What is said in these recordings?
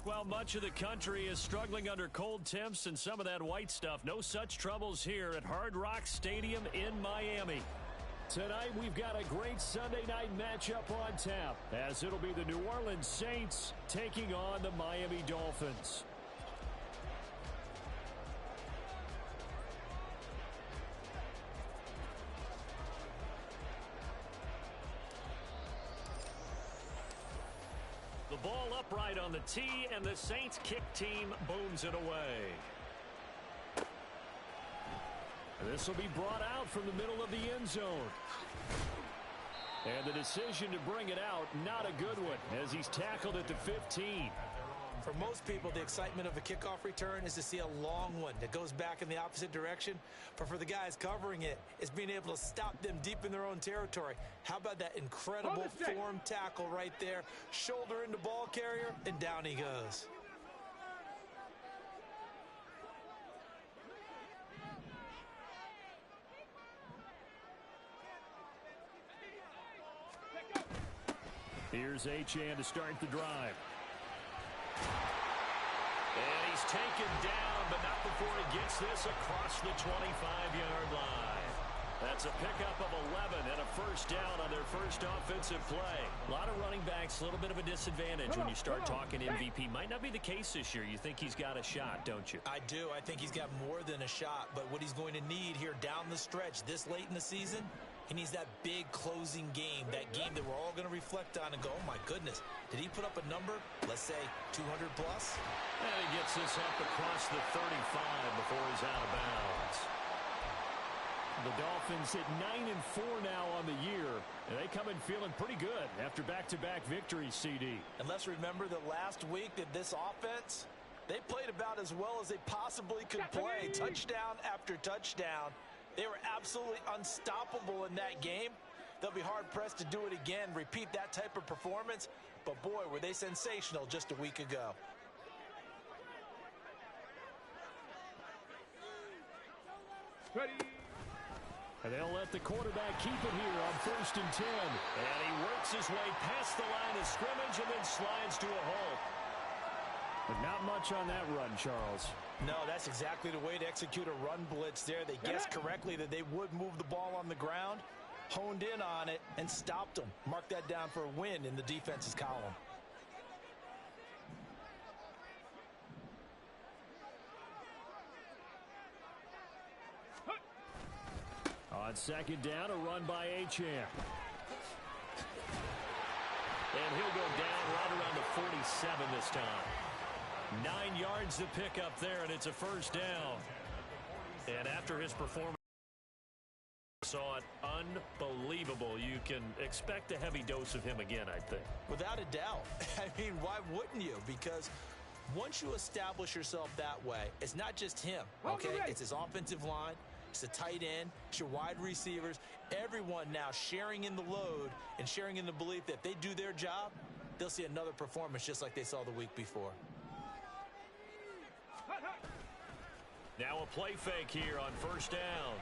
Well, much of the country is struggling under cold temps and some of that white stuff. No such troubles here at Hard Rock Stadium in Miami. Tonight, we've got a great Sunday night matchup on tap, as it'll be the New Orleans Saints taking on the Miami Dolphins. The ball upright on the tee, and the Saints kick team booms it away. This will be brought out from the middle of the end zone. And the decision to bring it out, not a good one, as he's tackled at the 15. For most people, the excitement of a kickoff return is to see a long one that goes back in the opposite direction. But for the guys covering it, it's being able to stop them deep in their own territory. How about that incredible form tackle right there? Shoulder into ball carrier, and down he goes. Here's Achane to start the drive. And he's taken down, but not before he gets this across the 25-yard line. That's a pickup of 11 and a first down on their first offensive play. A lot of running backs, a little bit of a disadvantage when you start talking MVP. Might not be the case this year. You think he's got a shot, don't you? I do. I think he's got more than a shot. But what he's going to need here down the stretch this late in the season, he needs that big closing game, that game that we're all going to reflect on and go, oh, my goodness, did he put up a number, let's say 200 plus? And he gets this up across the 35 before he's out of bounds. The Dolphins at 9-4 now on the year, and they come in feeling pretty good after back-to-back victories, CD. And let's remember that last week that this offense, they played about as well as they possibly could play, touchdown after touchdown. They were absolutely unstoppable in that game. They'll be hard-pressed to do it again, repeat that type of performance. But, boy, were they sensational just a week ago. Ready. And they'll let the quarterback keep it here on 1st and 10. And he works his way past the line of scrimmage and then slides to a halt. But not much on that run, Charles. No, that's exactly the way to execute a run blitz there. They guessed correctly that they would move the ball on the ground, honed in on it, and stopped them. Mark that down for a win in the defense's column. On 2nd down, a run by Achane. And he'll go down right around the 47 this time. 9 yards to pick up there, and it's a first down. And after his performance, saw it unbelievable. You can expect a heavy dose of him again, I think. Without a doubt. I mean, why wouldn't you? Because once you establish yourself that way, it's not just him, okay? It's his offensive line. It's the tight end. It's your wide receivers. Everyone now sharing in the load and sharing in the belief that if they do their job, they'll see another performance just like they saw the week before. Now a play fake here on 1st down.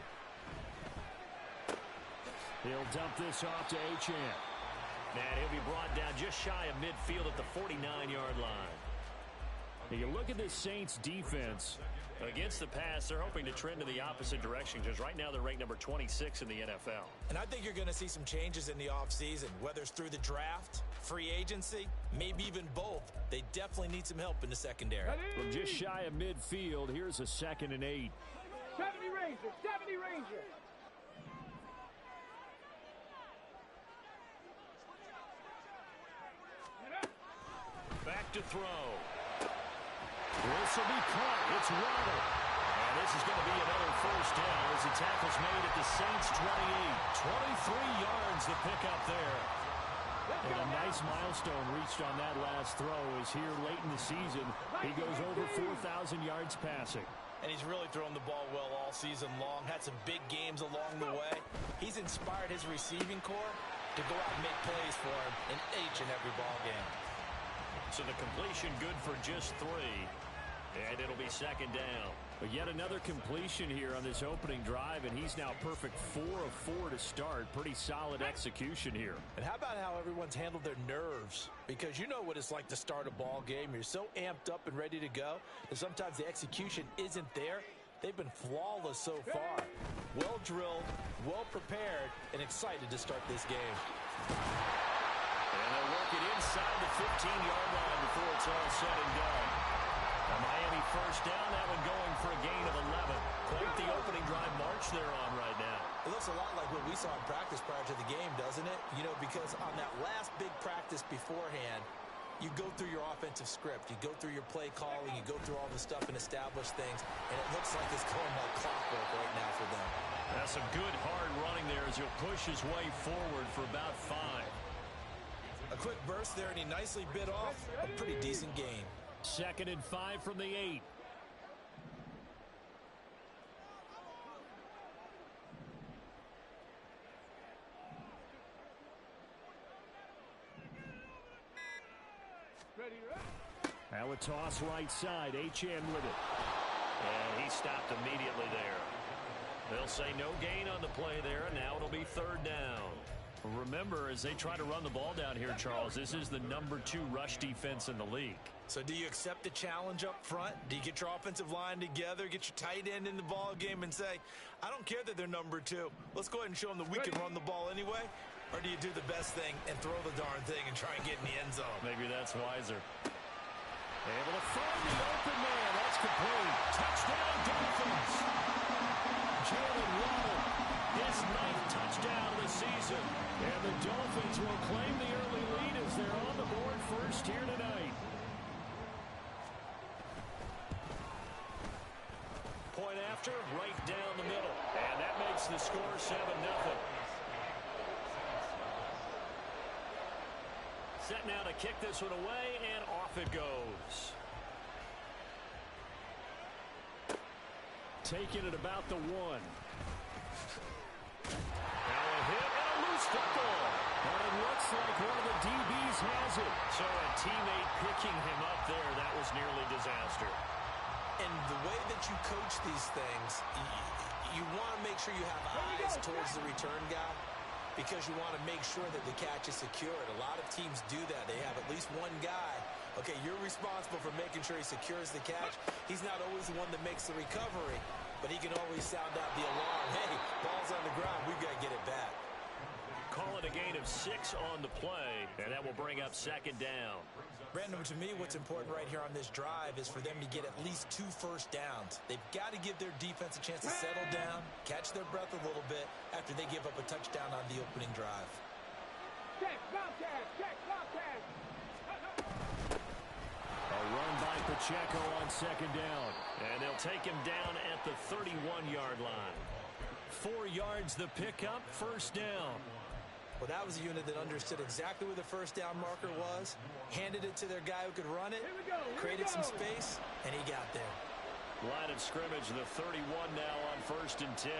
He'll dump this off to Achane. And he'll be brought down just shy of midfield at the 49-yard line. Now you look at this Saints defense. Against the pass, they're hoping to trend in the opposite direction because right now they're ranked number 26 in the NFL. And I think you're going to see some changes in the offseason, whether it's through the draft, free agency, maybe even both. They definitely need some help in the secondary. From just shy of midfield, here's a 2nd and 8. 70 Ranger, 70 Ranger. Back to throw. This will be caught. It's Waddle. And this is going to be another first down as the tackle's made at the Saints 28. 23 yards to pick up there. And a nice milestone reached on that last throw is here late in the season. He goes over 4,000 yards passing. And he's really thrown the ball well all season long. Had some big games along the way. He's inspired his receiving corps to go out and make plays for him in each and every ball game. So the completion good for just 3. And And it'll be second down. But yet another completion here on this opening drive, and he's now perfect 4 of 4 to start. Pretty solid execution here. And how about how everyone's handled their nerves? Because you know what it's like to start a ball game. You're so amped up and ready to go that sometimes the execution isn't there. They've been flawless so far. Well drilled, well prepared, and excited to start this game. And they'll work it inside the 15-yard line before it's all said and done. A Miami first down, that one going for a gain of 11. Quite the opening drive march they're on right now. It looks a lot like what we saw in practice prior to the game, doesn't it? You know, because on that last big practice beforehand, you go through your offensive script. You go through your play calling. You go through all the stuff and establish things. And it looks like it's going like clockwork right now for them. That's some good hard running there as he'll push his way forward for about 5. A quick burst there, and he nicely bit off a pretty decent gain. 2nd and 5 from the 8. Now a toss right side. HN with it. And he stopped immediately there. They'll say no gain on the play there, and now it'll be 3rd down. Remember, as they try to run the ball down here, Charles, this is the number 2 rush defense in the league. So do you accept the challenge up front? Do you get your offensive line together, get your tight end in the ball game and say, I don't care that they're number 2. Let's go ahead and show them that we can run the ball anyway? Or do you do the best thing and throw the darn thing and try and get in the end zone? Maybe that's wiser. Able to find the open man. That's complete. Touchdown, Dolphins. Jalen Waddle, his 9th touchdown of the season. And the Dolphins will claim the early lead as they're on the board first here tonight. Point after, right down the middle. And that makes the score 7-0. Set now to kick this one away, and off it goes. Taking it about the 1. Now a hit and a loose football. And it looks like one of the DBs has it. So a teammate picking him up there, that was nearly disaster. And the way that you coach these things, you want to make sure you have eyes towards the return guy because you want to make sure that the catch is secured. A lot of teams do that. They have at least one guy. Okay, you're responsible for making sure he secures the catch. He's not always the one that makes the recovery, but he can always sound out the alarm. Hey, ball's on the ground. We've got to get it back. Call it a gain of 6 on the play, and that will bring up 2nd down. Brandon, to me, what's important right here on this drive is for them to get at least 2 first downs. They've got to give their defense a chance to settle down, catch their breath a little bit after they give up a touchdown on the opening drive. Check, Bobcat, check, Bobcat. A run by Pacheco on 2nd down. And they'll take him down at the 31-yard line. 4 yards the pickup, first down. Well, that was a unit that understood exactly where the first down marker was, handed it to their guy who could run it, created some space, and he got there. Line of scrimmage, the 31 now on 1st and 10.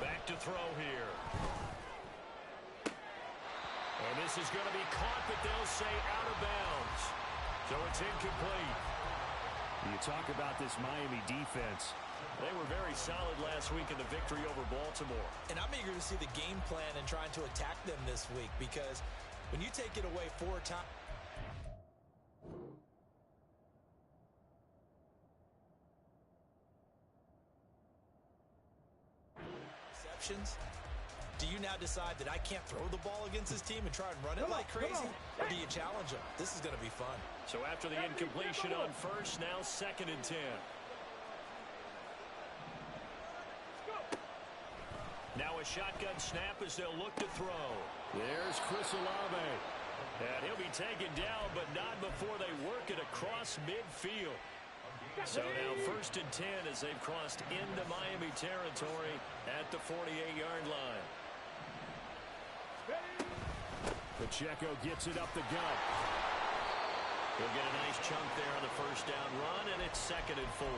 Back to throw here. And this is going to be caught, but they'll say out of bounds. So it's incomplete. You talk about this Miami defense. They were very solid last week in the victory over Baltimore. And I'm eager to see the game plan and trying to attack them this week because when you take it away 4 times, receptions, do you now decide that I can't throw the ball against this team and try and run it like crazy? Or do you challenge them? This is going to be fun. So after the incompletion on first, now 2nd and 10. Now a shotgun snap as they'll look to throw. There's Chris Olave. And he'll be taken down, but not before they work it across midfield. So now 1st and 10 as they've crossed into Miami territory at the 48-yard line. Pacheco gets it up the gut. They'll get a nice chunk there on the first down run, and it's 2nd and 4.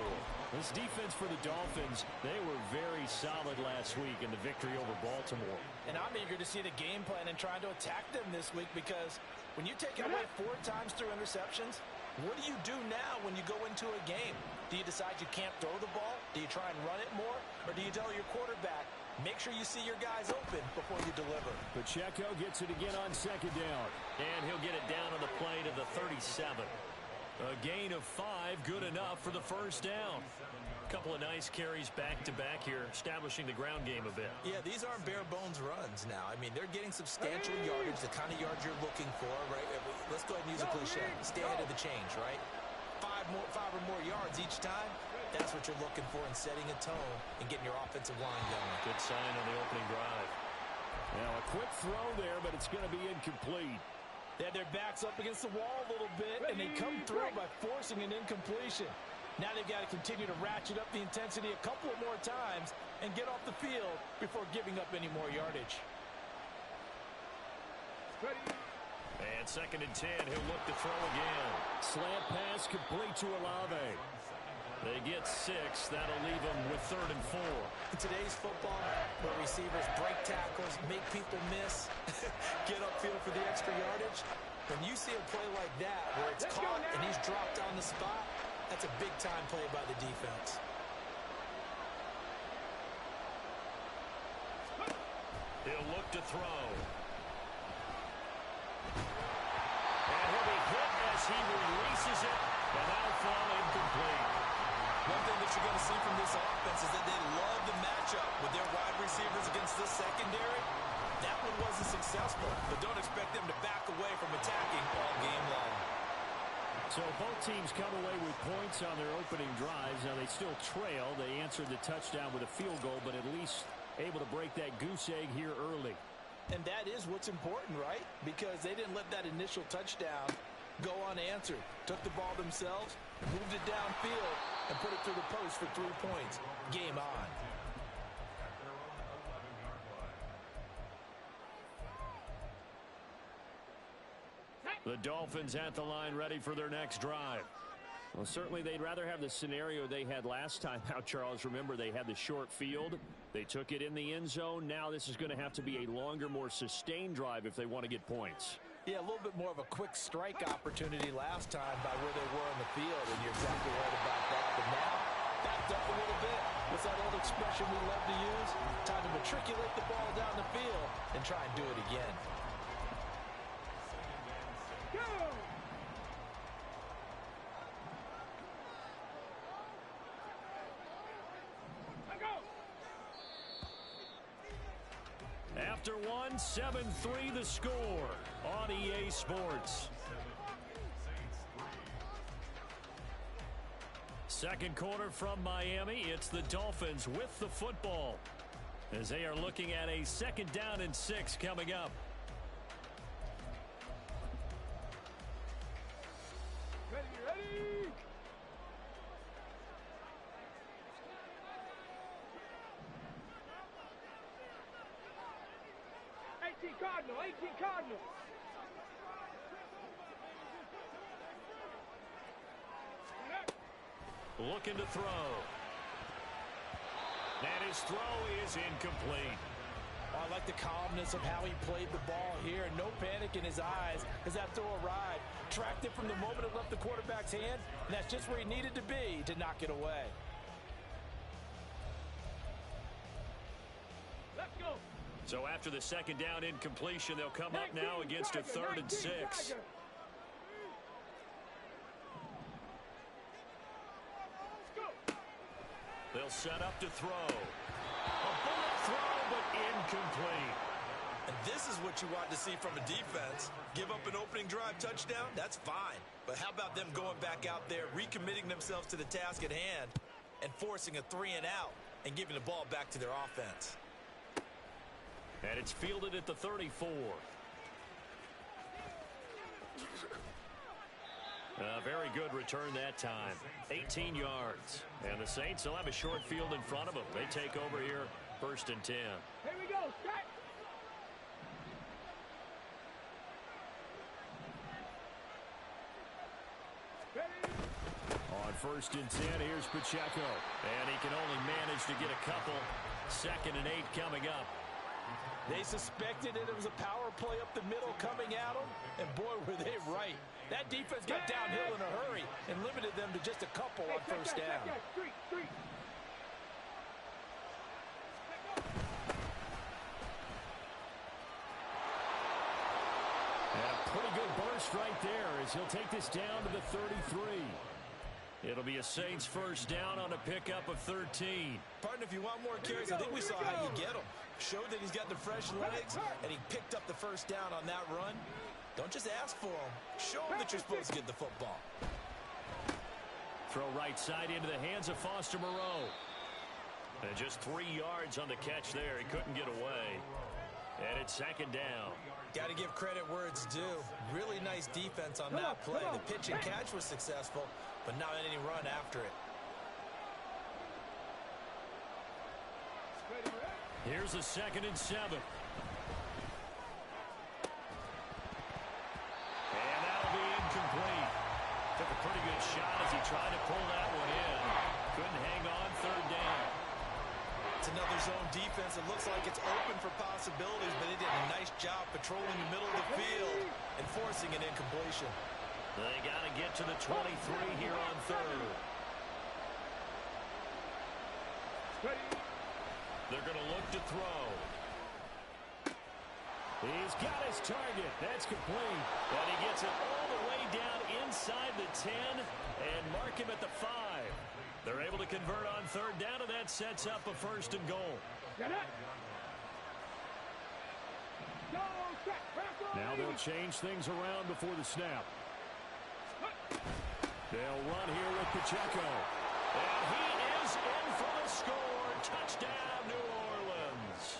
This defense for the Dolphins, they were very solid last week in the victory over Baltimore. And I'm eager to see the game plan and trying to attack them this week, because when you take it away 4 times through interceptions, what do you do now when you go into a game? Do you decide you can't throw the ball? Do you try and run it more? Or do you tell your quarterback, make sure you see your guys open before you deliver? Pacheco gets it again on 2nd down. And he'll get it down to the play to the 37. A gain of 5, good enough for the first down. A couple of nice carries back-to-back here, establishing the ground game a bit. Yeah, these aren't bare-bones runs now. I mean, they're getting substantial yardage, the kind of yards you're looking for, right? Let's go ahead and use a cliche. Stay ahead of the change, right? 5 or more yards each time. That's what you're looking for in setting a tone and getting your offensive line going. Good sign on the opening drive. Now a quick throw there, but it's going to be incomplete. They had their backs up against the wall a little bit, and they come through by forcing an incompletion. Now they've got to continue to ratchet up the intensity a couple of more times and get off the field before giving up any more yardage. And 2nd and 10, he'll look to throw again. Slant pass complete to Olave. They get 6. That'll leave them with 3rd and 4. In today's football, where receivers break tackles, make people miss, get upfield for the extra yardage, when you see a play like that where it's caught and he's dropped on the spot, that's a big-time play by the defense. He'll look to throw. And he'll be hit as he releases it, and that'll fall incomplete. One thing that you're going to see from this offense is that they love the matchup with their wide receivers against this secondary. That one wasn't successful, but don't expect them to back away from attacking all game long. So both teams come away with points on their opening drives. Now they still trail. They answered the touchdown with a field goal, but at least able to break that goose egg here early. And that is what's important, right? Because they didn't let that initial touchdown go unanswered. Took the ball themselves, moved it downfield, and put it through the post for 3 points. Game on. The Dolphins at the line ready for their next drive. Well, certainly they'd rather have the scenario they had last time out, Charles. Remember, they had the short field. They took it in the end zone. Now this is going to have to be a longer, more sustained drive if they want to get points. Yeah, a little bit more of a quick strike opportunity last time by where they were in the field, and you're exactly right about that. But now, backed up a little bit. What's that old expression we love to use? Time to matriculate the ball down the field and try and do it again. Go! After one, 7-3 the score on EA Sports. Second quarter from Miami. It's the Dolphins with the football as they are looking at a 2nd down and 6 coming up. Ready, ready! Cardinal, 18 Cardinal. Looking to throw. And his throw is incomplete. I like the calmness of how he played the ball here. No panic in his eyes as that throw arrived. Tracked it from the moment it left the quarterback's hand, and that's just where he needed to be to knock it away. Let's go. So after the 2nd down incompletion, they'll come up now against a 3rd and 6. They'll set up to throw. A bullet throw, but incomplete. And this is what you want to see from a defense. Give up an opening drive touchdown, that's fine. But how about them going back out there, recommitting themselves to the task at hand, and forcing a 3 and out, and giving the ball back to their offense. And it's fielded at the 34. A very good return that time. 18 yards. And the Saints will have a short field in front of them. They take over here, 1st and 10. Here we go, set. first and 10, here's Pacheco. And he can only manage to get a couple. 2nd and 8 coming up. They suspected it was a power play up the middle coming at them, and boy, were they right. That defense got downhill in a hurry and limited them to just a couple on first down. And a pretty good burst right there as he'll take this down to the 33. It'll be a Saints first down on a pickup of 13. Partner, if you want more carries, I think we saw how you get them. Showed that he's got the fresh legs, and he picked up the first down on that run. Don't just ask for them. Show them that you're supposed to get the football. Throw right side into the hands of Foster Moreau. And just 3 yards on the catch there. He couldn't get away. And it's 2nd down. Got to give credit where it's due. Really nice defense on that play. The pitch and catch was successful, but not any run after it. Here's a 2nd and 7. And that'll be incomplete. Took a pretty good shot as he tried to pull that one in. Couldn't hang on 3rd down. It's another zone defense. It looks like it's open for possibilities, but they did a nice job patrolling the middle of the field and forcing an incompletion. They got to get to the 23 here on 3rd. They're going to look to throw. He's got his target. That's complete. And he gets it all the way down inside the 10 and mark him at the 5. They're able to convert on 3rd down, and that sets up a 1st and goal. Now they'll change things around before the snap. They'll run here with Pacheco. And he is in for the score. Touchdown, New Orleans.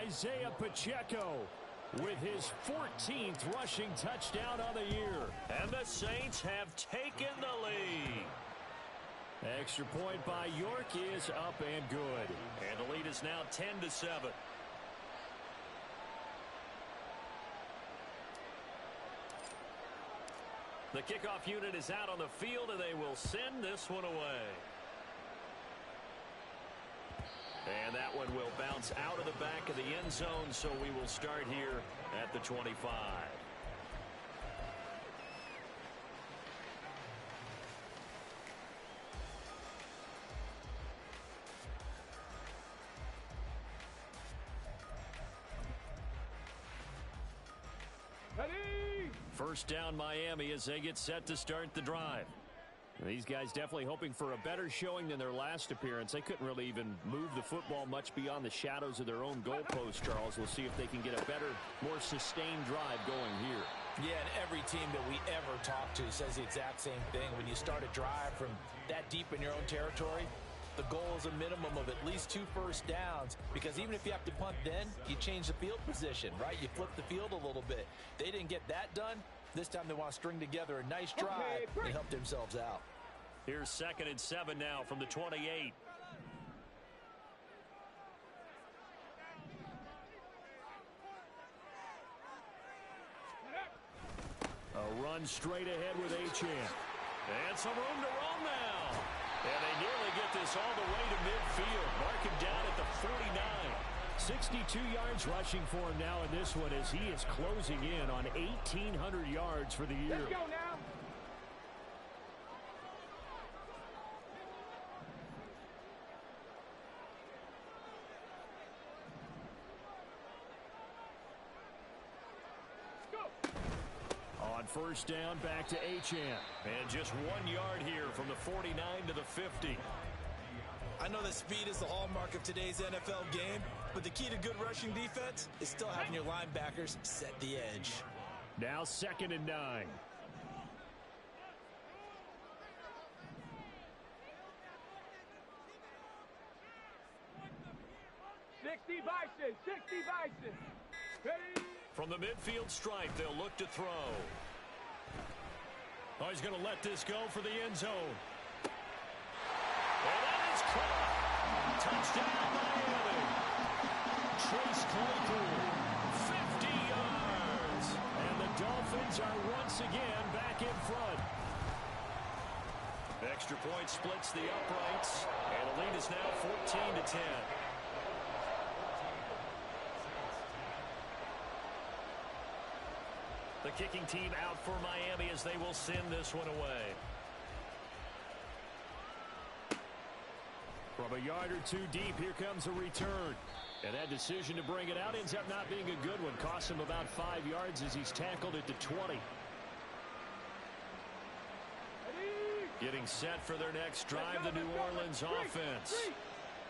Isaiah Pacheco with his 14th rushing touchdown on the year. And the Saints have taken the lead. Extra point by York is up and good. And the lead is now 10-7. The kickoff unit is out on the field, and they will send this one away. And that one will bounce out of the back of the end zone, so we will start here at the 25. First down Miami as they get set to start the drive. These guys definitely hoping for a better showing than their last appearance. They couldn't really even move the football much beyond the shadows of their own goalpost, Charles. We'll see if they can get a better, more sustained drive going here. Yeah, and every team that we ever talk to says the exact same thing. When you start a drive from that deep in your own territory, the goal is a minimum of at least 2 first downs, because even if you have to punt then, you change the field position, right? You flip the field a little bit. They didn't get that done. This time they want to string together a nice drive and help themselves out. Here's 2nd and 7 now from the 28. A run straight ahead with Achane. And some room to roam now. And they nearly get this all the way to midfield. Mark him down at the 49. 62 yards rushing for him now in this one as he is closing in on 1,800 yards for the year. Let's go now. On first down, back to Achane. And just 1 yard here from the 49 to the 50. I know that speed is the hallmark of today's NFL game, but the key to good rushing defense is still having your linebackers set the edge. Now 2nd and 9. 60 Bison, 60 Bison. Ready? From the midfield stripe, they'll look to throw. Oh, he's going to let this go for the end zone. And that is caught. Touchdown, Miami. Chase Claypool, 50 yards. And the Dolphins are once again back in front. extra point splits the uprights, and the lead is now 14-10. The kicking team out for Miami as they will send this one away. From a yard or two deep, here comes a return. And that decision to bring it out ends up not being a good one. Costs him about 5 yards as he's tackled at the 20. Getting set for their next drive, the New Orleans offense.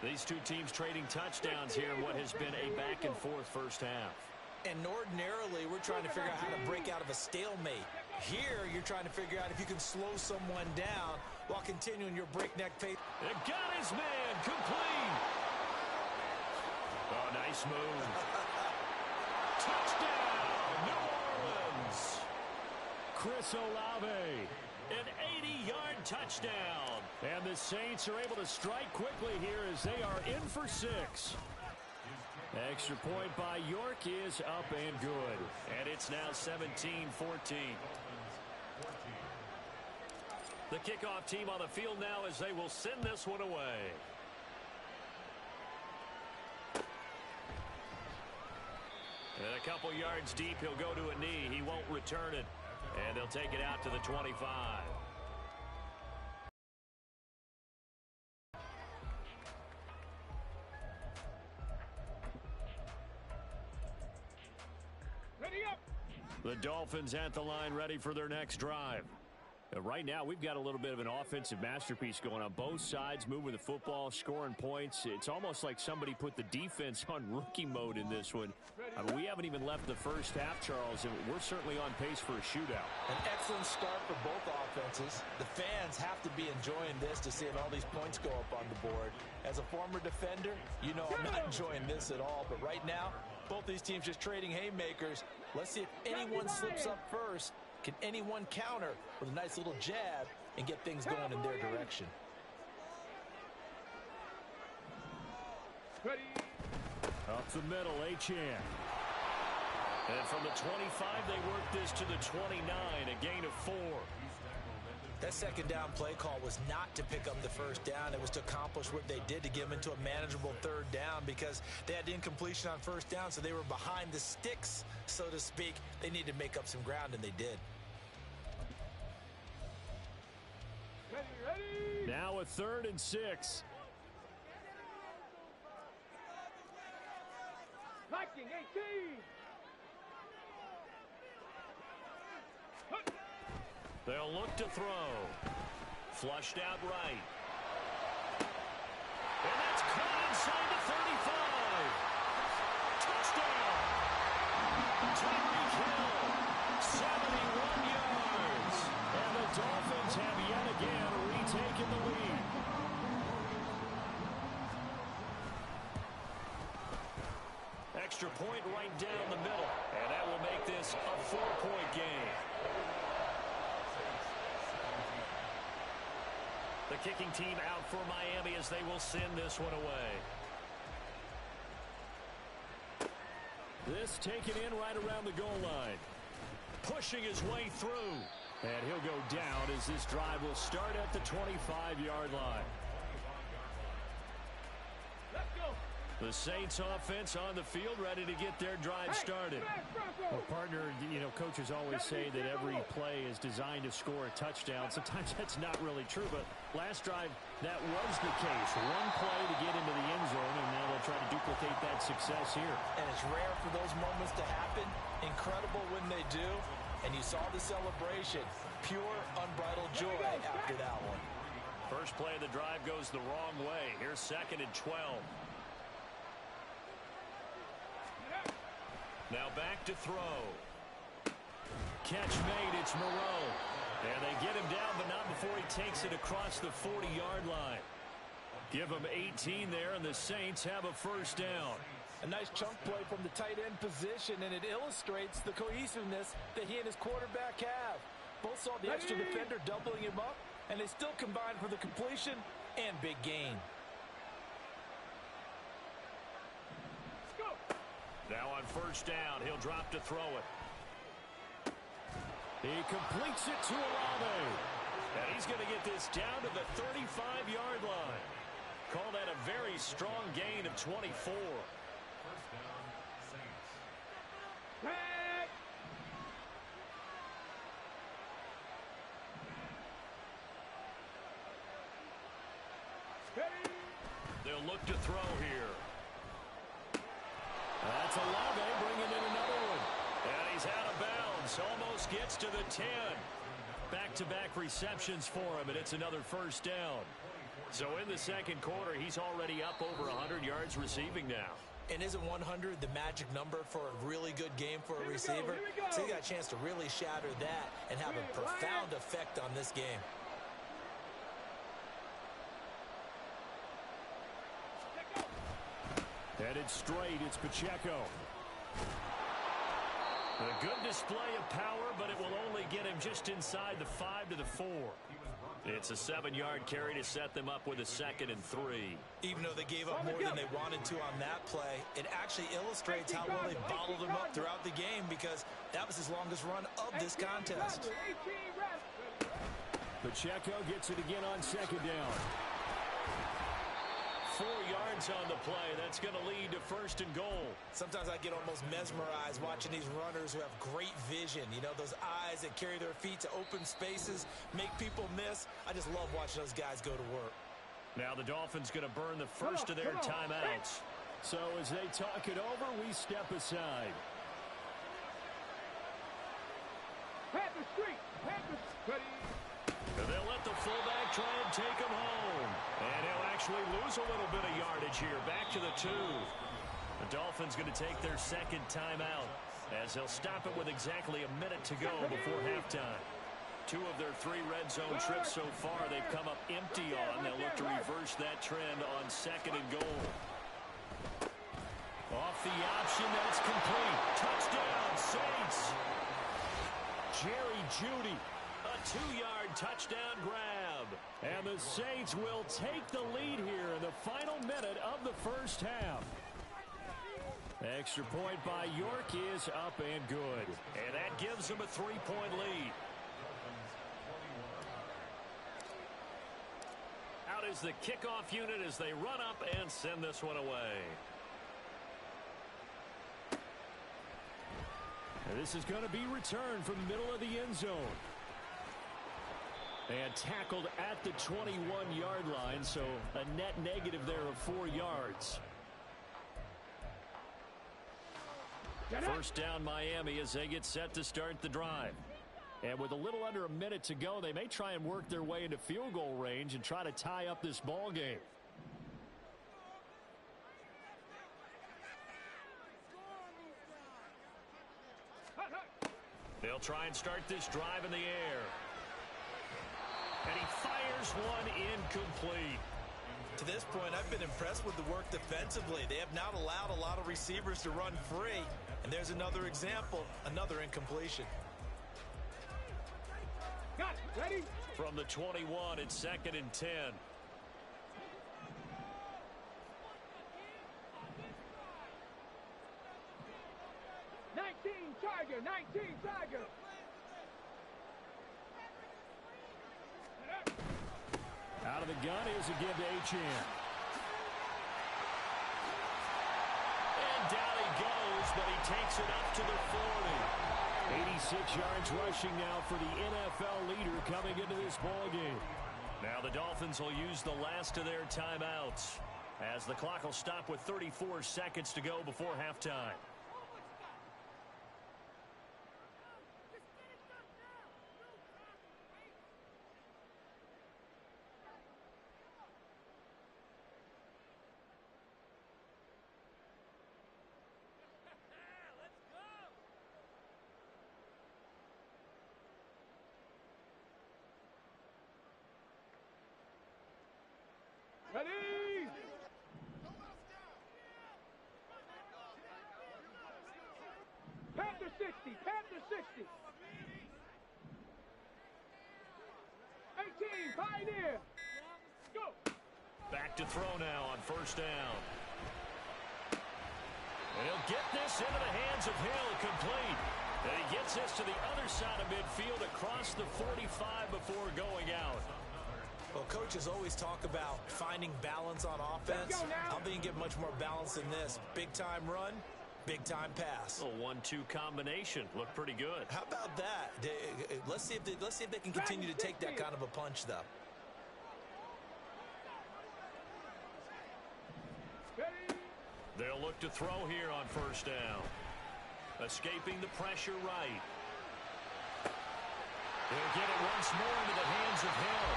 These two teams trading touchdowns here in what has been a back-and-forth first half. And ordinarily, we're trying to figure out how to break out of a stalemate. Here, you're trying to figure out if you can slow someone down while continuing your breakneck pace. It got his man complete. Oh, nice move. Touchdown, New Orleans. Chris Olave, an 80-yard touchdown. And the Saints are able to strike quickly here as they are in for 6. Extra point by York is up and good. And it's now 17-14. The kickoff team on the field now as they will send this one away. And a couple yards deep, he'll go to a knee. He won't return it. And they'll take it out to the 25. The Dolphins at the line ready for their next drive. Right now, we've got a little bit of an offensive masterpiece going on. Both sides moving the football, scoring points. It's almost like somebody put the defense on rookie mode in this one. I mean, we haven't even left the first half, Charles, and we're certainly on pace for a shootout. An excellent start for both offenses. The fans have to be enjoying this to seeing all these points go up on the board. As a former defender, you know I'm not enjoying this at all. But right now, both these teams just trading haymakers. Let's see if anyone slips up first. Can anyone counter with a nice little jab and get things going in their direction? Up the middle, Achane. And from the 25, they work this to the 29, a gain of 4. That second down play call was not to pick up the first down. It was to accomplish what they did, to get them into a manageable third down, because they had incompletion on first down, so they were behind the sticks, so to speak. They needed to make up some ground, and they did. Now a 3rd and 6. Viking 18. They'll look to throw. Flushed out right. And that's caught inside the 35. Touchdown. Tyreek Hill, 71 yards. And the Dolphins have yet again retaken the lead. Extra point right down the middle. And that will make this a 4-point game. The kicking team out for Miami as they will send this one away. This taken in right around the goal line. Pushing his way through. And he'll go down as this drive will start at the 25-yard line. Let's go. The Saints offense on the field ready to get their drive started. Well, partner, you know, coaches always say that every play is designed to score a touchdown. Sometimes that's not really true, but last drive, that was the case. One play to get into the end zone, and now they'll try to duplicate that success here. And it's rare for those moments to happen. Incredible when they do. And you saw the celebration. Pure, unbridled joy after that one. First play of the drive goes the wrong way. Here's 2nd and 12. Now back to throw. Catch made, it's Moreau. And they get him down, but not before he takes it across the 40-yard line. Give him 18 there, and the Saints have a first down. A nice chunk play from the tight end position, and it illustrates the cohesiveness that he and his quarterback have. Both saw the extra defender doubling him up, and they still combined for the completion and big gain. Now on first down, he'll drop to throw it. He completes it to Olave. And he's going to get this down to the 35-yard line. Call that a very strong gain of 24. They'll look to throw here. That's Olave bringing in another one. And he's out of bounds. Almost gets to the 10. Back-to-back receptions for him, and it's another first down. So in the second quarter, he's already up over 100 yards receiving now. And isn't 100 the magic number for a really good game for a receiver? So he got a chance to really shatter that and have a profound effect on this game. Headed straight, it's Pacheco. A good display of power, but it will only get him just inside the 5 to the 4. It's a 7-yard carry to set them up with a 2nd and 3. Even though they gave up more than they wanted to on that play, it actually illustrates how well they bottled him up throughout the game, because that was his longest run of this contest. Pacheco gets it again on 2nd down. 4 yards on the play. That's going to lead to 1st and goal. Sometimes I get almost mesmerized watching these runners who have great vision. You know, those eyes that carry their feet to open spaces, make people miss. I just love watching those guys go to work. Now the Dolphins going to burn the first of their timeouts. So as they talk it over, we step aside. Panther Street. Panther Street. They'll let the fullback try and take him home. And he'll actually lose a little bit of yardage here. Back to the 2. The Dolphins going to take their second timeout as they'll stop it with exactly a minute to go before halftime. 2 of their 3 red zone trips so far they've come up empty on. They'll look to reverse that trend on 2nd and goal. Off the option, that's complete. Touchdown, Saints. Jerry Jeudy. A 2-yard touchdown grab. And the Saints will take the lead here in the final minute of the first half. Extra point by York is up and good. And that gives them a 3-point lead. Out is the kickoff unit as they run up and send this one away. And this is going to be returned from the middle of the end zone. And tackled at the 21-yard line, so a net negative there of 4 yards. First down Miami as they get set to start the drive. And with a little under a minute to go, they may try and work their way into field goal range and try to tie up this ball game. They'll try and start this drive in the air. And he fires one incomplete. To this point, I've been impressed with the work defensively. They have not allowed a lot of receivers to run free. And there's another example, another incompletion. Got it. Ready? From the 21, it's 2nd and 10. Charger, 19 Charger. Out of the gun is a give to Achane. And down he goes, but he takes it up to the 40. 86 yards rushing now for the NFL leader coming into this ballgame. Now the Dolphins will use the last of their timeouts as the clock will stop with 34 seconds to go before halftime. Ready? Panther 60, Panther 60. 18, Pioneer. Go. Back to throw now on first down. And he'll get this into the hands of Hill, complete. And he gets gets this to the other side of midfield across the 45 before going out. Well, coaches always talk about finding balance on offense. I don't think you get much more balance than this. Big-time run, big-time pass. A 1-2 combination. Looked pretty good. How about that? Let's see if they can continue to take that kind of a punch, though. They'll look to throw here on first down. Escaping the pressure right. He'll get it once more into the hands of Hill.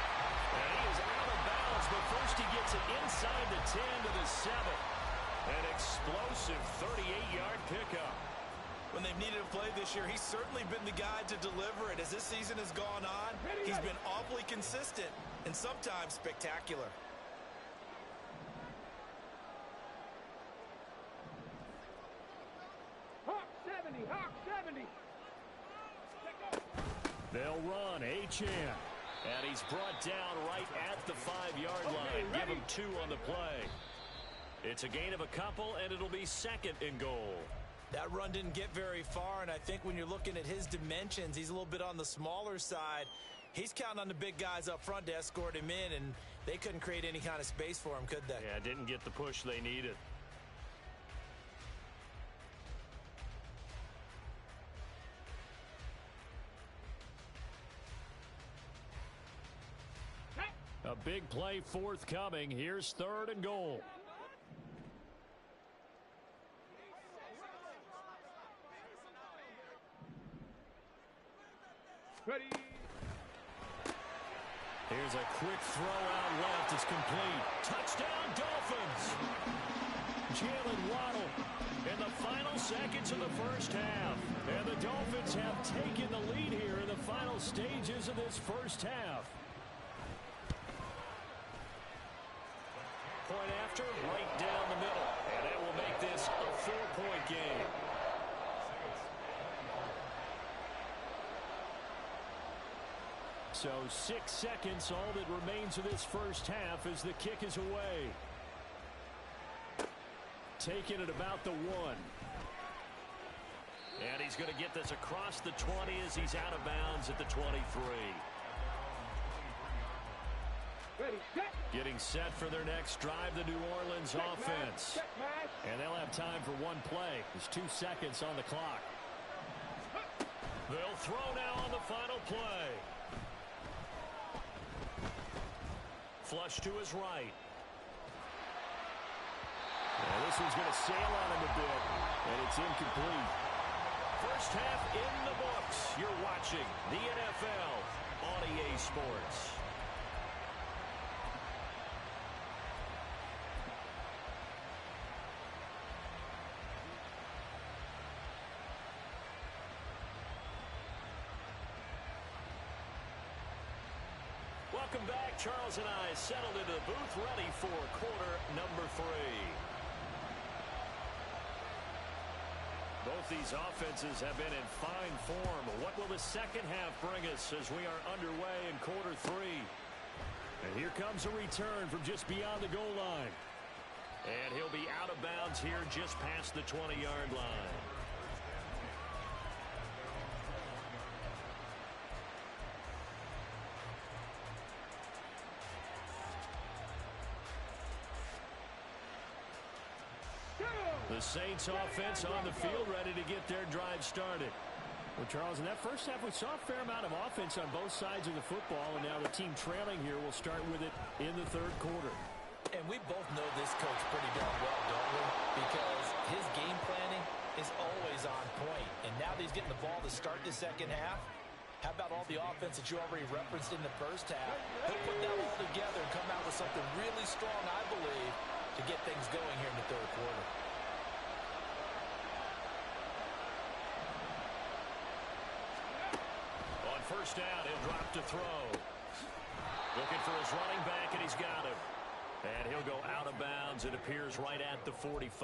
And he is out of bounds, but first he gets it inside the 10 to the 7. An explosive 38-yard pickup. When they've needed a play this year, he's certainly been the guy to deliver it. As this season has gone on, he's been awfully consistent and sometimes spectacular. Hawk 70, Hawk 70. They'll run Achane. And he's brought down right at the 5-yard line. Give him 2 on the play. It's a gain of a couple, and it'll be second and goal. That run didn't get very far, and I think when you're looking at his dimensions, he's a little bit on the smaller side. He's counting on the big guys up front to escort him in, and they couldn't create any kind of space for him, could they? Yeah, didn't get the push they needed. A big play forthcoming. Here's third and goal. Ready. Here's a quick throw out left. It's complete. Touchdown, Dolphins. Jalen Waddle in the final seconds of the first half. And the Dolphins have taken the lead here in the final stages of this first half. Point after, right down the middle. And that will make this a 4-point game. So 6 seconds, all that remains of this first half as the kick is away. Taking it about the 1. And he's going to get this across the 20 as he's out of bounds at the 23. Ready, set. Getting set for their next drive, the New Orleans offense. And they'll have time for one play. There's 2 seconds on the clock. They'll throw now on the final play. Flush to his right. And this one's going to sail on him a bit, and it's incomplete. First half in the books. You're watching the NFL on EA Sports. Welcome back. Charles and I settled into the booth ready for quarter number 3. Both these offenses have been in fine form. What will the second half bring us as we are underway in quarter 3? And here comes a return from just beyond the goal line. And he'll be out of bounds here just past the 20-yard line. The Saints offense on the field ready to get their drive started. Well, Charles, in that first half, we saw a fair amount of offense on both sides of the football, and now the team trailing here will start with it in the third quarter. And we both know this coach pretty darn well, don't we? Because his game planning is always on point. And now that he's getting the ball to start the second half, how about all the offense that you already referenced in the first half? He'll put that all together and come out with something really strong, I believe, to get things going here in the third quarter. First down, he'll drop to throw. Looking for his running back, and he's got him. And he'll go out of bounds. It appears right at the 45.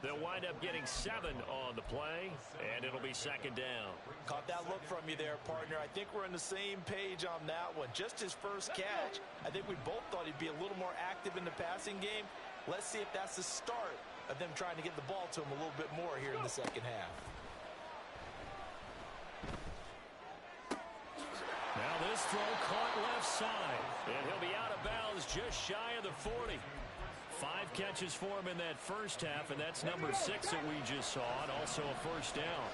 They'll wind up getting 7 on the play, and it'll be second down. Caught that look from you there, partner. I think we're on the same page on that one. Just his first catch, I think we both thought he'd be a little more active in the passing game. Let's see if that's the start of them trying to get the ball to him a little bit more here in the second half. throw caught left side. And he'll be out of bounds just shy of the 40. 5 catches for him in that first half, and that's number 6 that we just saw, and also a first down.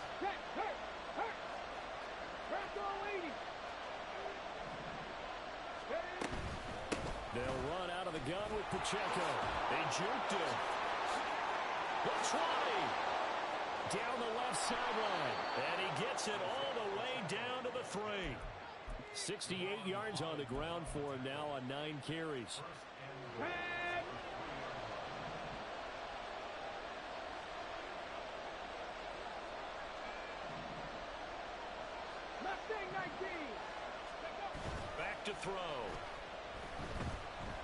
They'll run out of the gun with Pacheco. They juked him. Looks right. Down the left sideline. And he gets it all the way down to the 3. 68 yards on the ground for him now on 9 carries. Back to throw.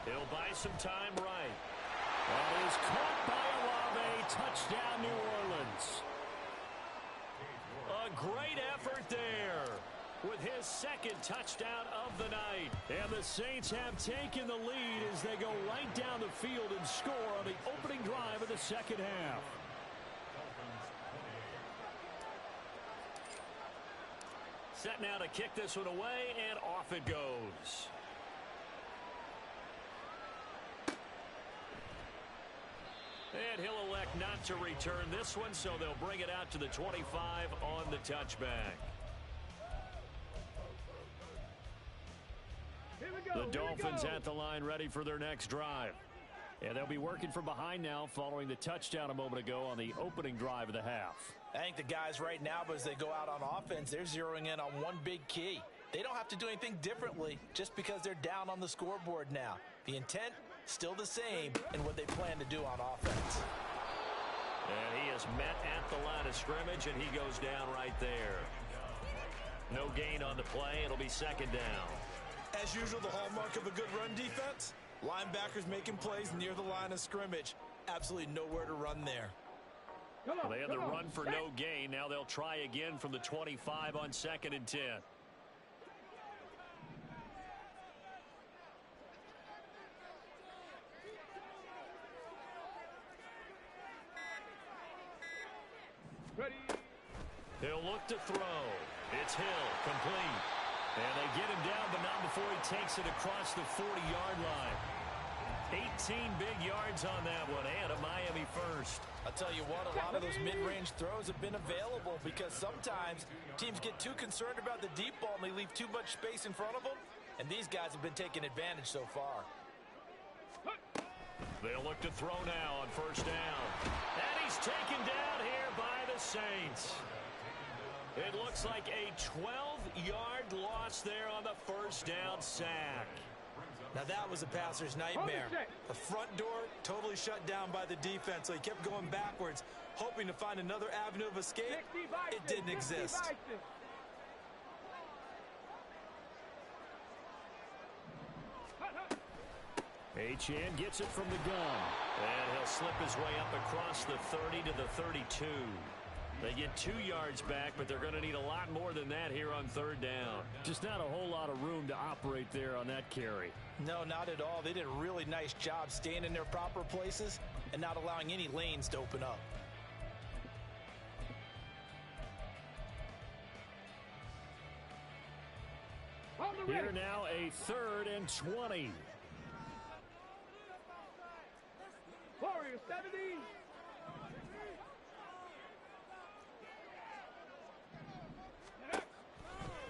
He'll buy some time right. That is caught by Olave. Touchdown, New Orleans. A great effort there with his second touchdown of the night. And the Saints have taken the lead as they go right down the field and score on the opening drive of the second half. Set now to kick this one away, and off it goes. And he'll elect not to return this one, so they'll bring it out to the 25 on the touchback. The Dolphins at the line ready for their next drive. And they'll be working from behind now following the touchdown a moment ago on the opening drive of the half. I think the guys right now, as they go out on offense, they're zeroing in on one big key. They don't have to do anything differently just because they're down on the scoreboard now. The intent, still the same in what they plan to do on offense. And he is met at the line of scrimmage, and he goes down right there. No gain on the play. It'll be second down. As usual, the hallmark of a good run defense, linebackers making plays near the line of scrimmage. Absolutely nowhere to run there. Well, they had the run for no gain. Now they'll try again from the 25 on 2nd and 10. Ready. He'll look to throw. It's Hill, complete. And they get him down, but not before he takes it across the 40-yard line. 18 big yards on that one, and a Miami first. I'll tell you what, a lot of those mid-range throws have been available because sometimes teams get too concerned about the deep ball and they leave too much space in front of them, and these guys have been taking advantage so far. They'll look to throw now on first down. And he's taken down here by the Saints. It looks like a 12-yard loss there on the first down sack. Now that was a passer's nightmare. The front door totally shut down by the defense, so he kept going backwards, hoping to find another avenue of escape. It didn't exist. Achane gets it from the gun. And he'll slip his way up across the 30 to the 32. They get 2 yards back, but they're going to need a lot more than that here on third down. Just not a whole lot of room to operate there on that carry. No, not at all. They did a really nice job staying in their proper places and not allowing any lanes to open up. Here now a 3rd and 20. Warriors 70.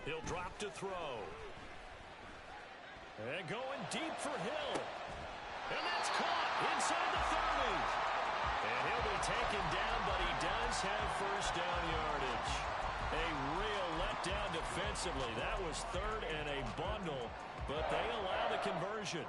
He'll drop to throw. And going deep for Hill. And that's caught inside the 30. And he'll be taken down, but he does have first down yardage. A real letdown defensively. That was 3rd and a bundle, but they allow the conversion.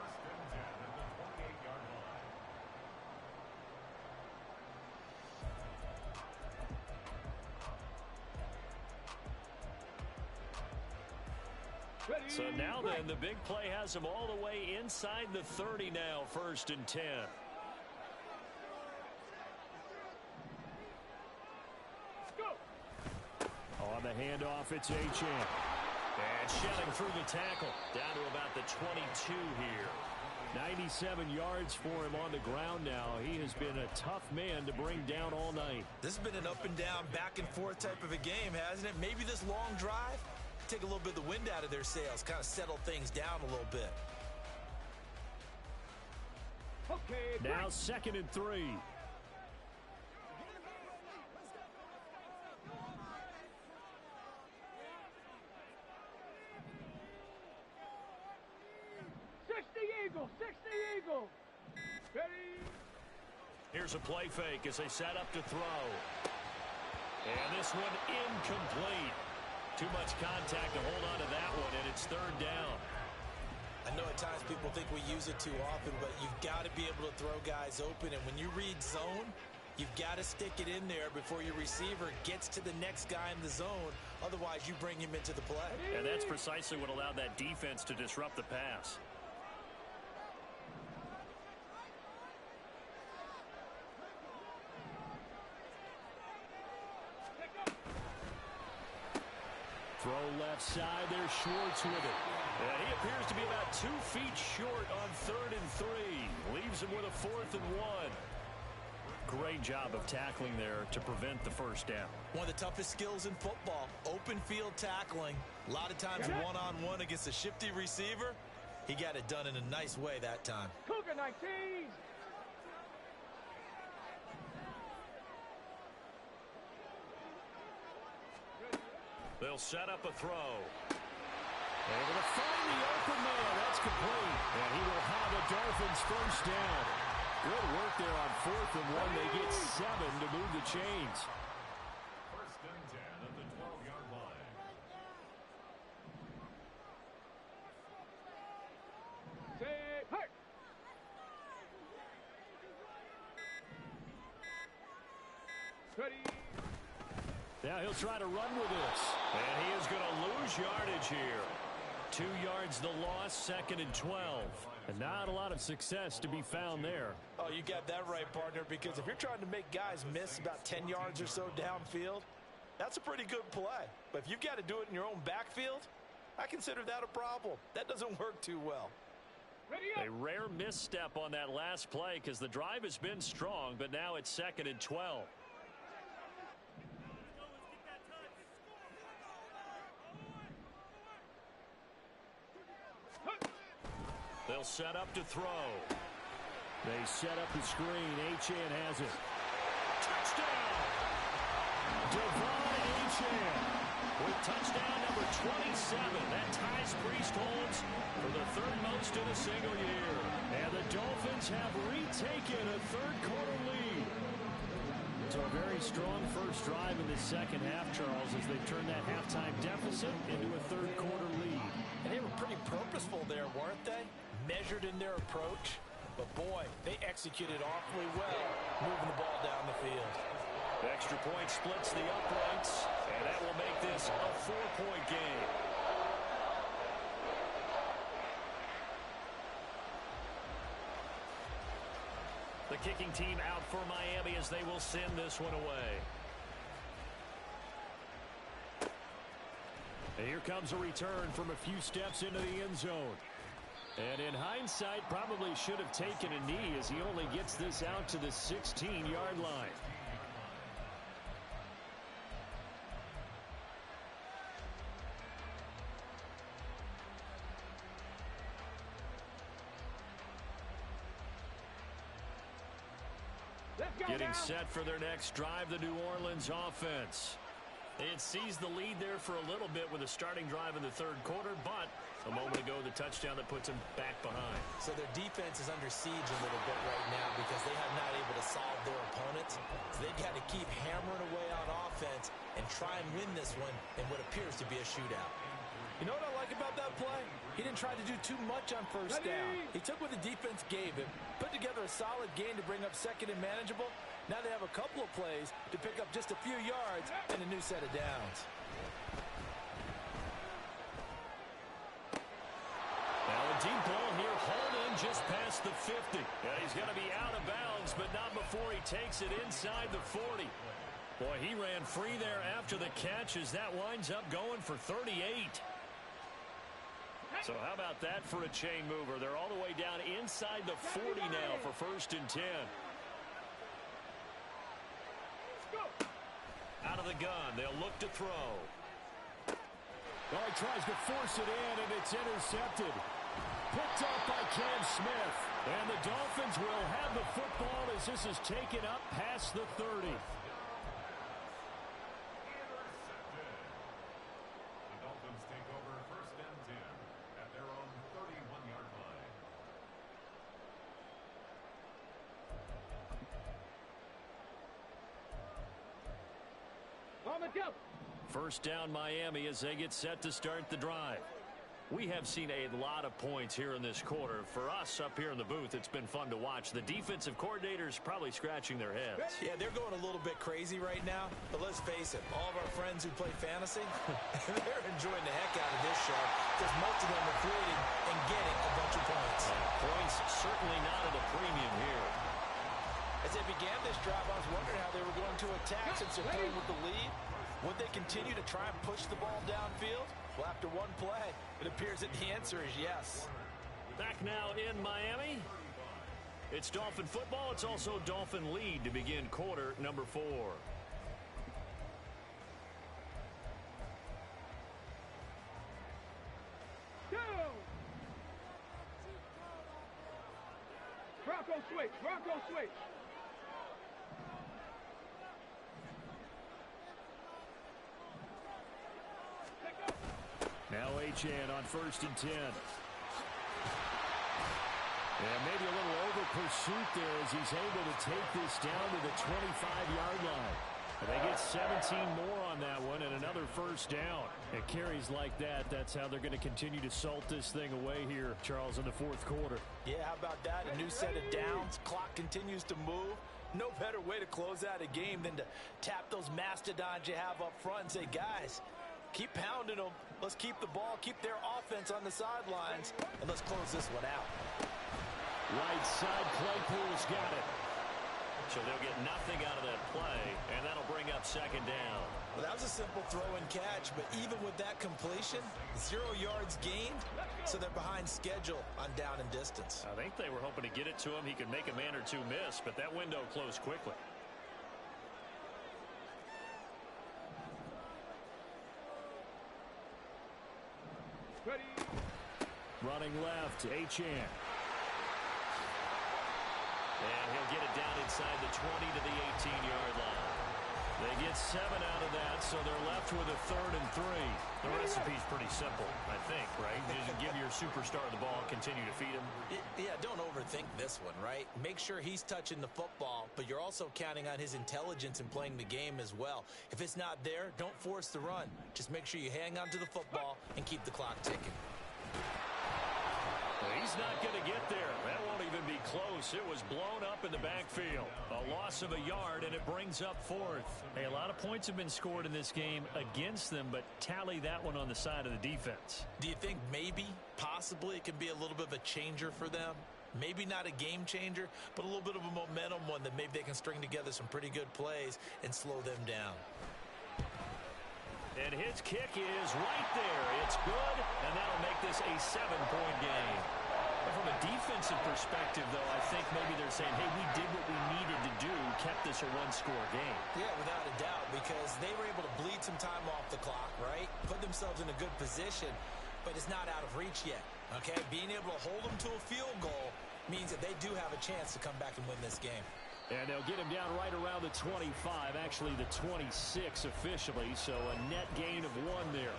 So now then, the big play has him all the way inside the 30 now, 1st and 10. On the handoff, it's Achane. And shedding through the tackle, down to about the 22 here. 97 yards for him on the ground now. He has been a tough man to bring down all night. This has been an up and down, back and forth type of a game, hasn't it? Maybe this long drive take a little bit of the wind out of their sails, kind of settle things down a little bit. Okay, Now 2nd and 3. Eagle, 60 Eagle. Ready. Here's a play fake as they set up to throw. And this one incomplete. Too much contact to hold on to that one, and it's 3rd down. I know at times people think we use it too often, but you've got to be able to throw guys open. And when you read zone, you've got to stick it in there before your receiver gets to the next guy in the zone. Otherwise, you bring him into the play. And that's precisely what allowed that defense to disrupt the pass. Throw left side. There's Schwartz with it. And he appears to be about 2 feet short on 3rd and 3. Leaves him with a 4th and 1. Great job of tackling there to prevent the first down. One of the toughest skills in football, open field tackling. A lot of times one-on-one against a shifty receiver. He got it done in a nice way that time. Cougar 19. They'll set up a throw. Able to find the open man. That's complete. And he will have the Dolphins first down. Good work there on 4th and 1. They get 7 to move the chains. 1st and 10 at the 12-yard line. Say, hurt. Ready. Now he'll try to run with this. And he is going to lose yardage here. 2 yards the loss, 2nd and 12. And not a lot of success to be found there. Oh, you got that right, partner, because if you're trying to make guys miss about 10 yards or so downfield, that's a pretty good play. But if you've got to do it in your own backfield, I consider that a problem. That doesn't work too well. Ready up. A rare misstep on that last play because the drive has been strong, but now it's 2nd and 12. They'll set up to throw. They set up the screen. Achane has it. Touchdown! Devon Achane with touchdown number 27. That ties Priest Holmes for the 3rd most in a single year. And the Dolphins have retaken a 3rd quarter lead. So a very strong first drive in the 2nd half, Charles, as they turn that halftime deficit into a 3rd quarter lead. And they were pretty purposeful there, weren't they? Measured in their approach. But, boy, they executed awfully well moving the ball down the field. The extra point splits the uprights, and that will make this a 4-point game. The kicking team out for Miami as they will send this one away. And here comes a return from a few steps into the end zone. And in hindsight, probably should have taken a knee as he only gets this out to the 16-yard line. Getting set for their next drive, the New Orleans offense. They had seized the lead there for a little bit with a starting drive in the 3rd quarter, but a moment ago, the touchdown that puts them back behind. So their defense is under siege a little bit right now because they have not able to solve their opponents. So they've got to keep hammering away on offense and try and win this one in what appears to be a shootout. You know what I like about that play? He didn't try to do too much on first down. He took what the defense gave him, put together a solid gain to bring up 2nd and manageable. Now they have a couple of plays to pick up just a few yards and a new set of downs. Now a deep ball here, hauled in just past the 50. And he's going to be out of bounds, but not before he takes it inside the 40. Boy, he ran free there after the catch as that winds up going for 38. So how about that for a chain mover? They're all the way down inside the 40 now for 1st and 10. Out of the gun, they'll look to throw. Well, he tries to force it in, and it's intercepted. Picked up by Cam Smith. And the Dolphins will have the football as this is taken up past the 30. Intercepted. The Dolphins take over first and 10 at their own 31-yard line. On the jump. First down Miami as they get set to start the drive. We have seen a lot of points here in this quarter. For us up here in the booth, it's been fun to watch. The defensive coordinators probably scratching their heads. Yeah, they're going a little bit crazy right now. But let's face it, all of our friends who play fantasy, they're enjoying the heck out of this show because most of them are creating and getting a bunch of points. Points certainly not at a premium here. As they began this drive, I was wondering how they were going to attack since they're playing with the lead. Would they continue to try and push the ball downfield? Well, after one play, it appears that the answer is yes. Back now in Miami. It's Dolphin football. It's also Dolphin lead to begin quarter number 4. Go. Bronco switch. Bronco switch. Now Achane on first and 10. And maybe a little over pursuit there as he's able to take this down to the 25-yard line. And they get 17 more on that one and another first down. It carries like that. That's how they're going to continue to salt this thing away here, Charles, in the fourth quarter. Yeah, how about that? A new set of downs. Clock continues to move. No better way to close out a game than to tap those mastodons you have up front and say, guys, keep pounding them. Let's keep the ball, keep their offense on the sidelines, and let's close this one out. Right side, Claypool's got it. So they'll get nothing out of that play, and that'll bring up second down. Well, that was a simple throw and catch, but even with that completion, 0 yards gained, so they're behind schedule on down and distance. I think they were hoping to get it to him. He could make a man or two miss, but that window closed quickly. Ready. Running left, Achane. And he'll get it down inside the 20 to the 18-yard line. They get 7 out of that, so they're left with a 3rd and 3. The recipe's pretty simple, I think, right? You just give your superstar the ball, continue to feed him. Yeah, don't overthink this one, right? Make sure he's touching the football, but you're also counting on his intelligence in playing the game as well. If it's not there, don't force the run. Just make sure you hang on to the football and keep the clock ticking. He's not going to get there. That won't even be close. It was blown up in the backfield. A loss of a yard, and it brings up 4th. Hey, a lot of points have been scored in this game against them, but tally that one on the side of the defense. Do you think maybe, possibly, it could be a little bit of a changer for them? Maybe not a game changer, but a little bit of a momentum one that maybe they can string together some pretty good plays and slow them down. And his kick is right there. It's good, and that'll make this a 7-point game. From a defensive perspective, though, I think maybe they're saying, hey, we did what we needed to do, kept this a 1-score game. Yeah, without a doubt, because they were able to bleed some time off the clock, right? Put themselves in a good position, but it's not out of reach yet, okay? Being able to hold them to a field goal means that they do have a chance to come back and win this game. And they'll get him down right around the 25, actually the 26 officially, so a net gain of 1 there.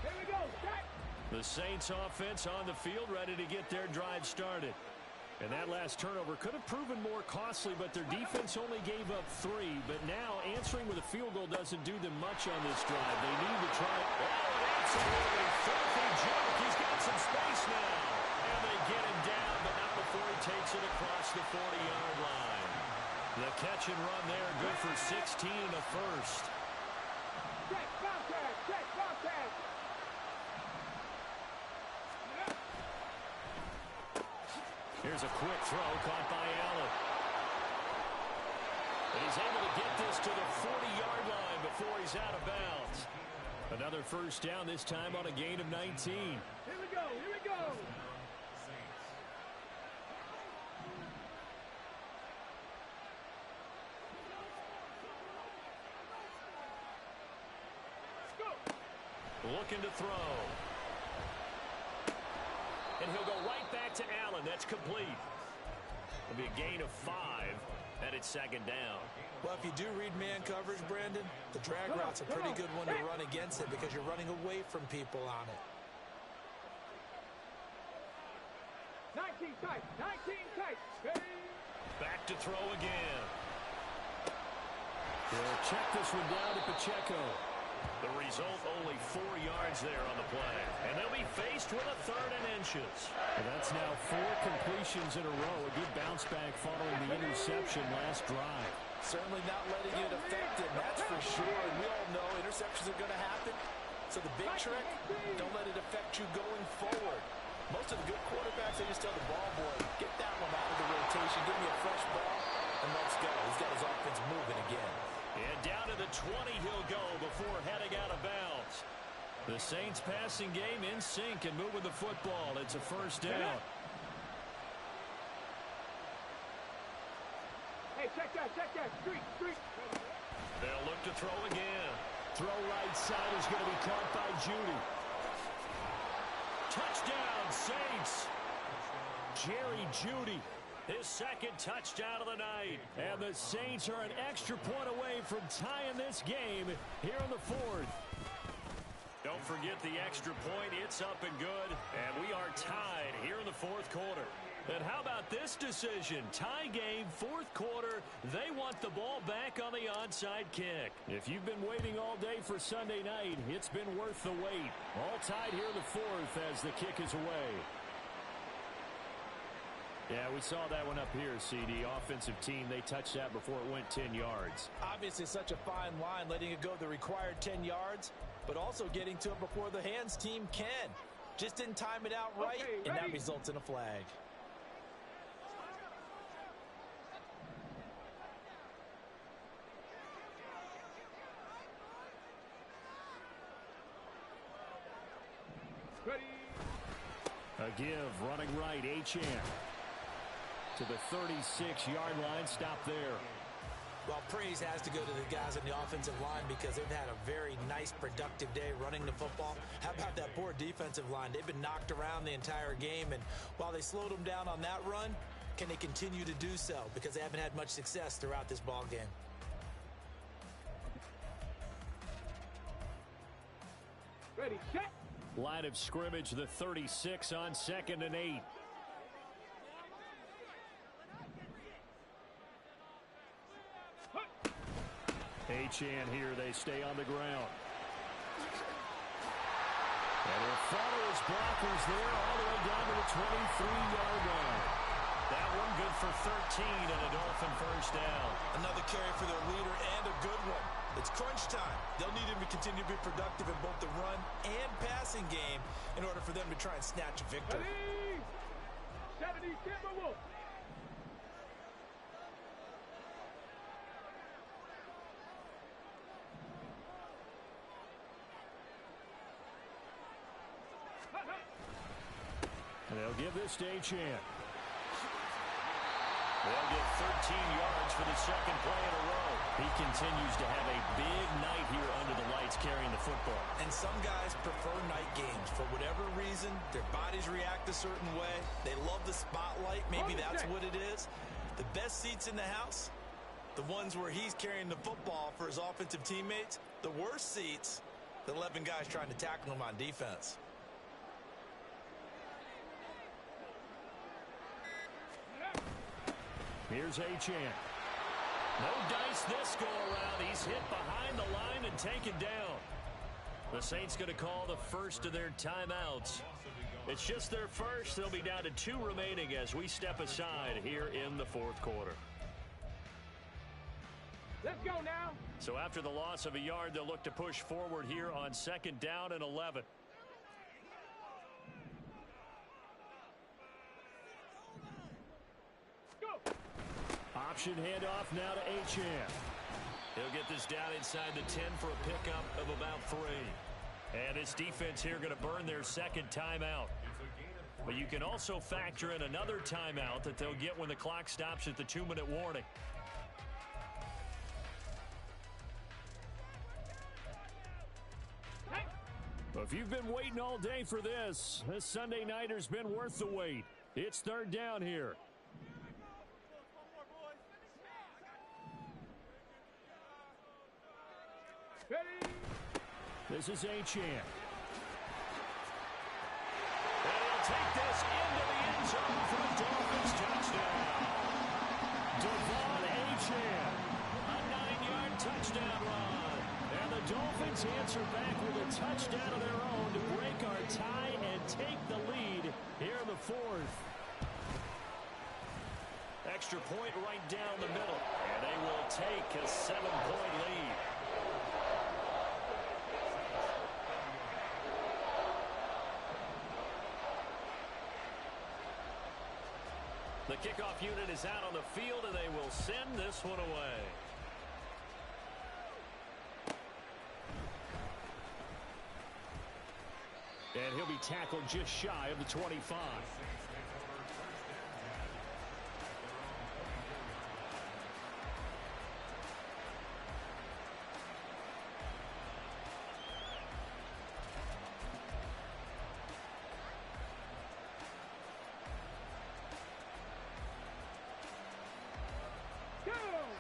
Here we go. Set. The Saints offense on the field, ready to get their drive started. And that last turnover could have proven more costly, but their defense only gave up 3. But now answering with a field goal doesn't do them much on this drive. They need to try. Oh, an absolutely filthy joke. He's got some space now. And they get him down, but not before he takes it across the 40-yard line. The catch and run there, good for 16 and a first. Check. Bobcat. Check. Bobcat. Here's a quick throw caught by Allen. And he's able to get this to the 40-yard line before he's out of bounds. Another first down, this time on a gain of 19. Here we go. Here we go. Looking to throw. And he'll go right back to Allen. That's complete. It'll be a gain of 5, and it's second down. Well, if you do read man coverage, Brandon, the drag route's a pretty good one to run against it because you're running away from people on it. 19 tight, 19 tight. Back to throw again. He'll check this one down to Pacheco. The result, only 4 yards there on the play. And they'll be faced with a 3rd and inches. Well, that's now 4 completions in a row. A good bounce back following the interception last drive. Certainly not letting it affect him, that's for sure. And we all know interceptions are going to happen. So the big trick, don't let it affect you going forward. Most of the good quarterbacks, they just tell the ball boy, get that one out of the rotation, give me a fresh ball, and let's go. He's got his offense moving again. And down to the 20 he'll go before heading out of bounds. The Saints passing game in sync and moving the football. It's a first down. Hey, check that, street. They'll look to throw again. Throw right side is going to be caught by Judy. Touchdown, Saints. Jerry Judy, his second touchdown of the night. And the Saints are an extra point away from tying this game here in the 4th. Don't forget the extra point. It's up and good. And we are tied here in the 4th quarter. And how about this decision? Tie game, 4th quarter. They want the ball back on the onside kick. If you've been waiting all day for Sunday night, it's been worth the wait. All tied here in the 4th as the kick is away. Yeah, we saw that one up here, CD. Offensive team, they touched that before it went 10 yards. Obviously such a fine line, letting it go the required 10 yards, but also getting to it before the hands team can. Just didn't time it out right, and that results in a flag. A give, running right, Achane. To the 36-yard line, stop there. Well, praise has to go to the guys on the offensive line because they've had a very nice, productive day running the football. How about that poor defensive line? They've been knocked around the entire game, and while they slowed them down on that run, can they continue to do so? Because they haven't had much success throughout this ball game. Ready, set. Line of scrimmage, the 36 on 2nd and 8. Achane here, they stay on the ground. And he'll follow his blockers there all the way down to the 23-yard line. That one good for 13 and a Dolphin first down. Another carry for their leader and a good one. It's crunch time. They'll need him to continue to be productive in both the run and passing game in order for them to try and snatch a victory. Ready, 70 Timberwolves. They'll give this to Achane. They'll get 13 yards for the second play in a row. He continues to have a big night here under the lights carrying the football. And some guys prefer night games. For whatever reason, their bodies react a certain way. They love the spotlight. Maybe that's what it is. The best seats in the house, the ones where he's carrying the football for his offensive teammates. The worst seats, the 11 guys trying to tackle him on defense. Here's Achane. No dice this go-around. He's hit behind the line and taken down. The Saints going to call the first of their timeouts. It's just their first. They'll be down to 2 remaining as we step aside here in the 4th quarter. Let's go now. So after the loss of a yard, they'll look to push forward here on 2nd down and 11. Option handoff now to Achane. He'll get this down inside the 10 for a pickup of about 3. And this defense here going to burn their second timeout. But you can also factor in another timeout that they'll get when the clock stops at the 2-minute warning. If you've been waiting all day for this Sunday nighter's been worth the wait. It's third down here. This is Achane. And he'll take this into the end zone for a Dolphins touchdown. Devon Achane, a 9-yard touchdown run. And the Dolphins answer back with a touchdown of their own to break our tie and take the lead here in the fourth. Extra point right down the middle. And they will take a 7-point lead. The kickoff unit is out on the field, and they will send this one away. And he'll be tackled just shy of the 25.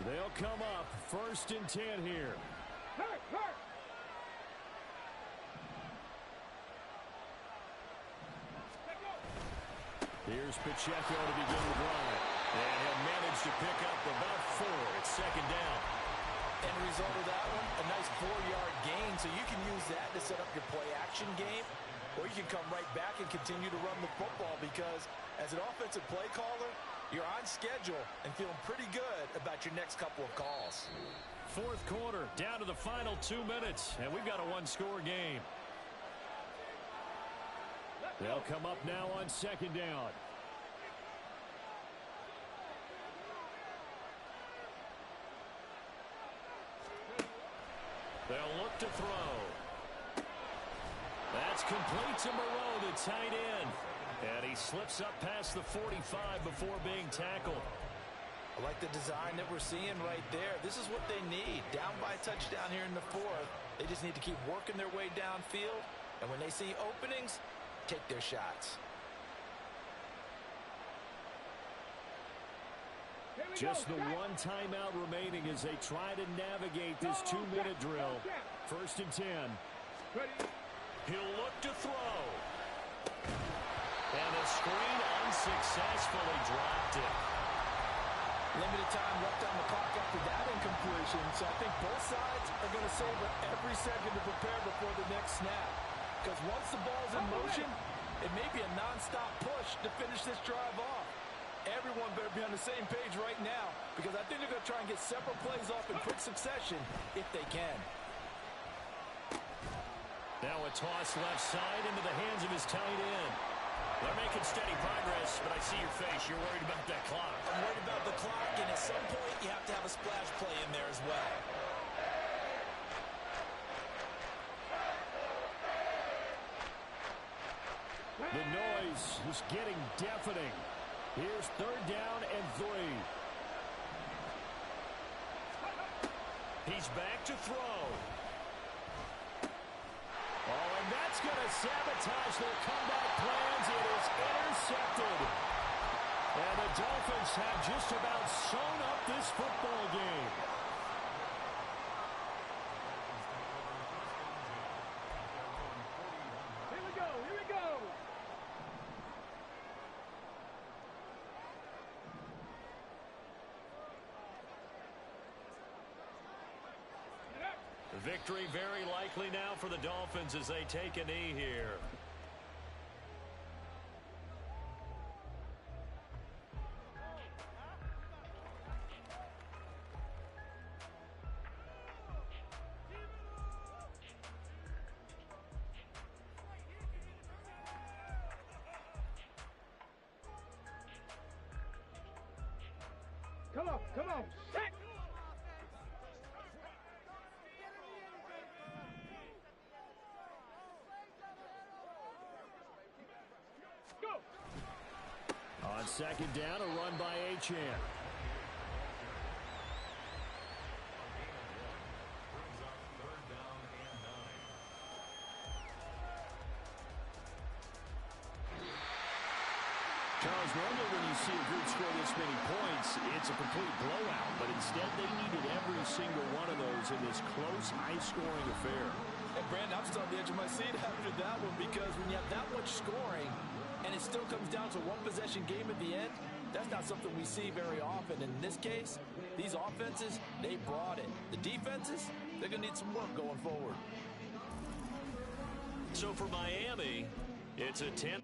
They'll come up 1st and 10 here. Here's Pacheco to begin the drive. And he'll manage to pick up about 4. It's 2nd down. End result of that one, a nice 4-yard gain. So you can use that to set up your play-action game. Or you can come right back and continue to run the football because as an offensive play caller, you're on schedule and feeling pretty good about your next couple of calls. Fourth quarter, down to the final 2 minutes, and we've got a 1-score game. They'll come up now on 2nd down. They'll look to throw. That's complete to Moreau, the tight end. And he slips up past the 45 before being tackled. I like the design that we're seeing right there. This is what they need. Down by a touchdown here in the fourth. They just need to keep working their way downfield. And when they see openings, take their shots. Just the one timeout remaining as they try to navigate this 2-minute drill. 1st and 10. He'll look to throw. And the screen unsuccessfully dropped it. Limited time left on the clock after that incompletion, so I think both sides are going to savor every second to prepare before the next snap. Because once the ball's in motion, it may be a non-stop push to finish this drive off. Everyone better be on the same page right now because I think they're going to try and get several plays off in quick succession if they can. Now a toss left side into the hands of his tight end. They're making steady progress, but I see your face. You're worried about that clock. I'm worried about the clock, and at some point, you have to have a splash play in there as well. The noise is getting deafening. Here's 3rd down and 3. He's back to throw. Oh, and that's going to sabotage their comeback plans. It is intercepted. And the Dolphins have just about sewn up this football game. Here we go, here we go. Victory very likely now for the Dolphins as they take a knee here. Come on, set. On 2nd down, a run by Achane. normally when you see a group score this many points, it's a complete blowout. But instead, they needed every single one of those in this close, high-scoring affair. And Brandon, I'm still on the edge of my seat after that one, because when you have that much scoring and it still comes down to one possession game at the end, that's not something we see very often. In this case, these offenses, they brought it. The defenses, they're going to need some work going forward. So for Miami, it's a 10.